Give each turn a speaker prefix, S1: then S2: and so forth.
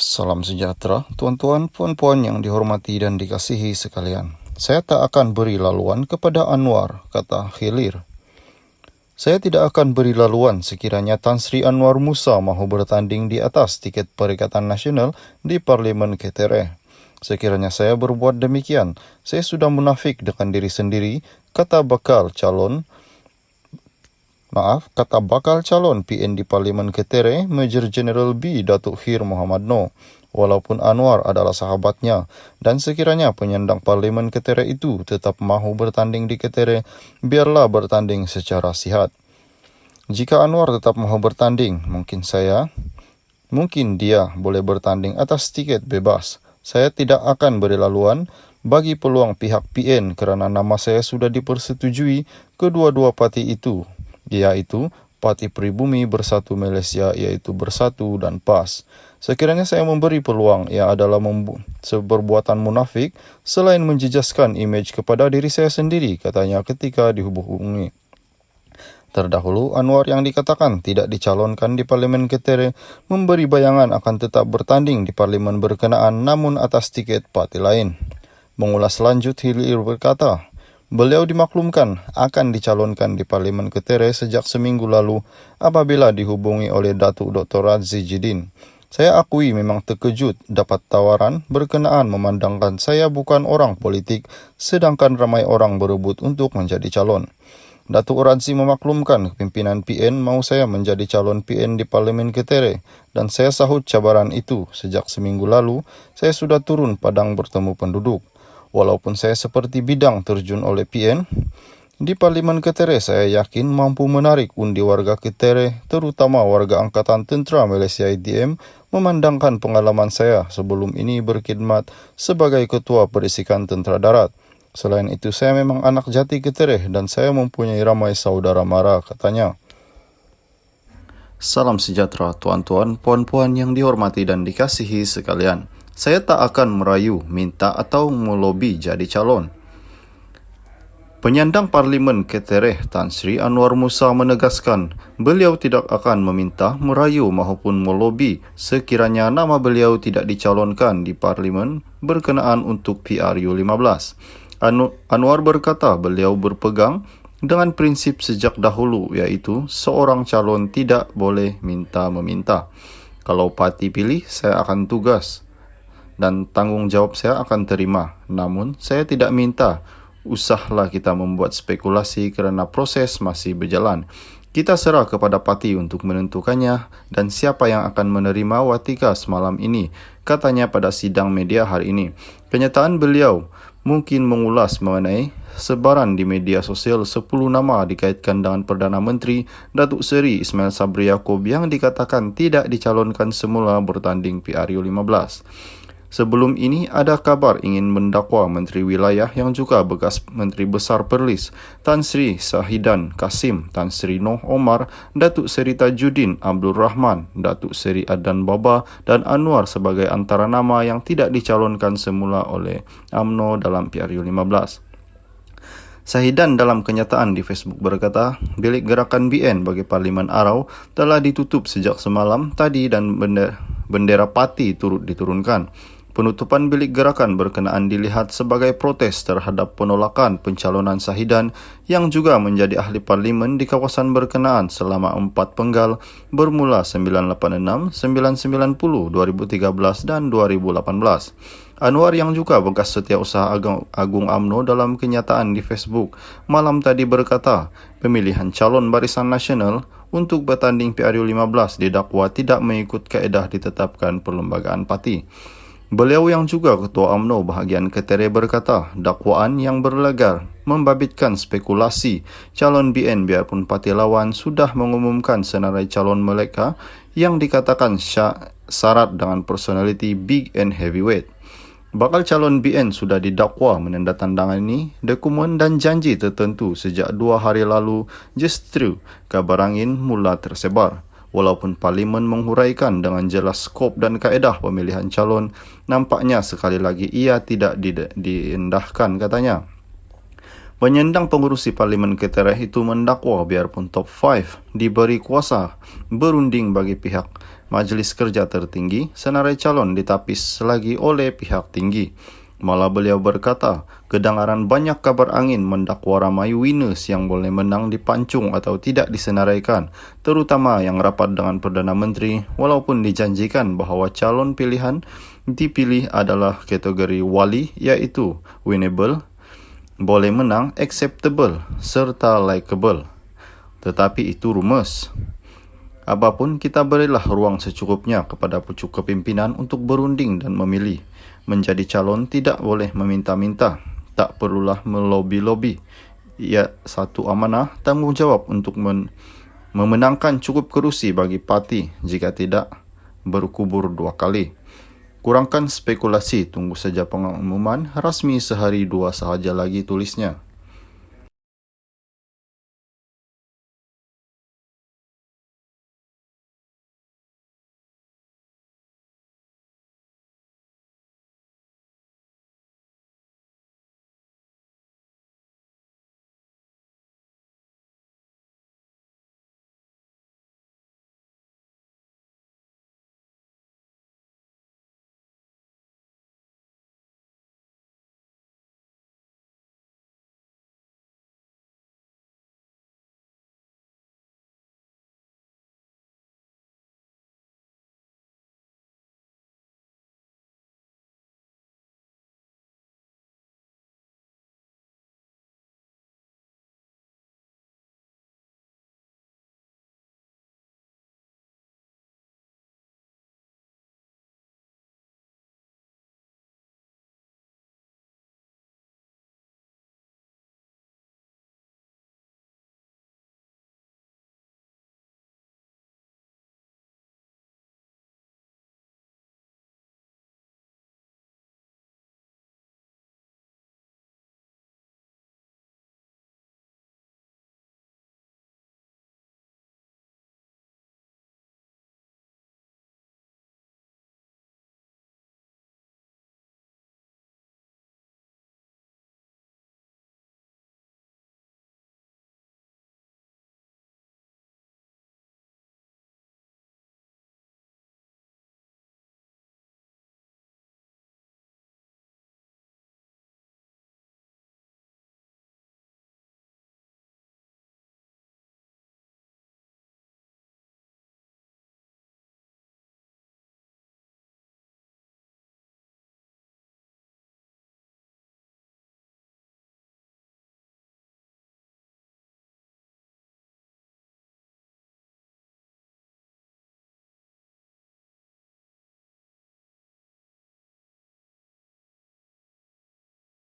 S1: Salam sejahtera, tuan-tuan, puan-puan yang dihormati dan dikasihi sekalian. Saya tak akan beri laluan kepada Anwar, kata Khilir. Saya tidak akan beri laluan sekiranya Tan Sri Anwar Musa mahu bertanding di atas tiket Perikatan Nasional di Parlimen Ketere. Sekiranya saya berbuat demikian, saya sudah munafik dengan diri sendiri, kata bakal calon PN di Parlimen Ketere, Major General B. Datuk Hir Mohamad Noor. Walaupun Anwar adalah sahabatnya, dan sekiranya penyandang Parlimen Ketere itu tetap mahu bertanding di Ketere, biarlah bertanding secara sihat. Jika Anwar tetap mahu bertanding, mungkin dia boleh bertanding atas tiket bebas. Saya tidak akan beri laluan bagi peluang pihak PN kerana nama saya sudah dipersetujui kedua-dua parti itu, iaitu Parti Peribumi Bersatu Malaysia, iaitu Bersatu dan PAS. Sekiranya saya memberi peluang, ia adalah seperbuatan munafik selain menjejaskan imej kepada diri saya sendiri, katanya ketika dihubungi. Terdahulu, Anwar yang dikatakan tidak dicalonkan di Parlimen Ketere memberi bayangan akan tetap bertanding di parlimen berkenaan namun atas tiket parti lain. Mengulas lanjut, Khilir berkata, beliau dimaklumkan akan dicalonkan di Parlimen Ketere sejak seminggu lalu apabila dihubungi oleh Datuk Dr. Razzie Jidin. Saya akui memang terkejut dapat tawaran berkenaan memandangkan saya bukan orang politik sedangkan ramai orang berebut untuk menjadi calon. Datuk Razzie memaklumkan pimpinan PN mahu saya menjadi calon PN di Parlimen Ketere dan saya sahut cabaran itu. Sejak seminggu lalu, saya sudah turun padang bertemu penduduk. Walaupun saya seperti bidang terjun oleh PN, di Parlimen Ketere saya yakin mampu menarik undi warga Ketere, terutama warga Angkatan Tentera Malaysia ATM, memandangkan pengalaman saya sebelum ini berkhidmat sebagai Ketua Perisikan Tentera Darat. Selain itu, saya memang anak jati Ketere dan saya mempunyai ramai saudara mara, katanya. Salam sejahtera, tuan-tuan, puan-puan yang dihormati dan dikasihi sekalian. Saya tak akan merayu, minta atau melobi jadi calon. Penyandang Parlimen Ketere Tan Sri Anwar Musa menegaskan beliau tidak akan meminta, merayu maupun melobi sekiranya nama beliau tidak dicalonkan di Parlimen berkenaan untuk PRU15. Anwar berkata beliau berpegang dengan prinsip sejak dahulu, iaitu seorang calon tidak boleh minta-meminta. Kalau parti pilih, saya akan tugas dan tanggungjawab saya akan terima. Namun, saya tidak minta. Usahlah kita membuat spekulasi kerana proses masih berjalan. Kita serah kepada parti untuk menentukannya dan siapa yang akan menerima watika semalam ini, katanya pada sidang media hari ini. Kenyataan beliau mungkin mengulas mengenai sebaran di media sosial 10 nama dikaitkan dengan Perdana Menteri Datuk Seri Ismail Sabri Yaakob yang dikatakan tidak dicalonkan semula bertanding PRU15. Sebelum ini ada kabar ingin mendakwa Menteri Wilayah yang juga bekas Menteri Besar Perlis, Tan Sri Shahidan Kasim, Tan Sri Noh Omar, Datuk Seri Tajuddin Abdul Rahman, Datuk Seri Adan Baba dan Anwar sebagai antara nama yang tidak dicalonkan semula oleh UMNO dalam PRU15. Shahidan dalam kenyataan di Facebook berkata, bilik gerakan BN bagi Parlimen Arau telah ditutup sejak semalam tadi dan bendera parti turut diturunkan. Penutupan bilik gerakan berkenaan dilihat sebagai protes terhadap penolakan pencalonan Shahidan yang juga menjadi ahli parlimen di kawasan berkenaan selama 4 penggal bermula 986, 990, 2013 dan 2018. Anwar yang juga bekas Setiausaha Agung UMNO dalam kenyataan di Facebook malam tadi berkata, pemilihan calon Barisan Nasional untuk bertanding PRU15 didakwa tidak mengikut kaedah ditetapkan Perlembagaan Parti. Beliau yang juga Ketua UMNO bahagian Ketere berkata, dakwaan yang berlegar membabitkan spekulasi calon BN biarpun parti lawan sudah mengumumkan senarai calon mereka yang dikatakan syarat dengan personality big and heavyweight. Bakal calon BN sudah didakwa menandatangani dokumen dan janji tertentu sejak 2 hari lalu, justru kabar angin mula tersebar. Walaupun Parlimen menghuraikan dengan jelas skop dan kaedah pemilihan calon, nampaknya sekali lagi ia tidak diendahkan, katanya. Penyandang pengurusi Parlimen Ketere itu mendakwa biarpun top 5 diberi kuasa berunding bagi pihak Majlis Kerja Tertinggi, senarai calon ditapis lagi oleh pihak tinggi. Malah beliau berkata, kedengaran banyak kabar angin mendakwa ramai winners yang boleh menang dipancung atau tidak disenaraikan, terutama yang rapat dengan Perdana Menteri, walaupun dijanjikan bahawa calon pilihan dipilih adalah kategori wali, iaitu winnable, boleh menang, acceptable serta likeable. Tetapi itu rumus. Apapun, kita berilah ruang secukupnya kepada pucuk kepimpinan untuk berunding dan memilih. Menjadi calon tidak boleh meminta-minta, tak perlulah melobi-lobi. Ia satu amanah tanggungjawab untuk memenangkan cukup kerusi bagi parti, jika tidak berkubur 2 kali. Kurangkan spekulasi, tunggu saja pengumuman rasmi sehari 2 sahaja lagi, tulisnya.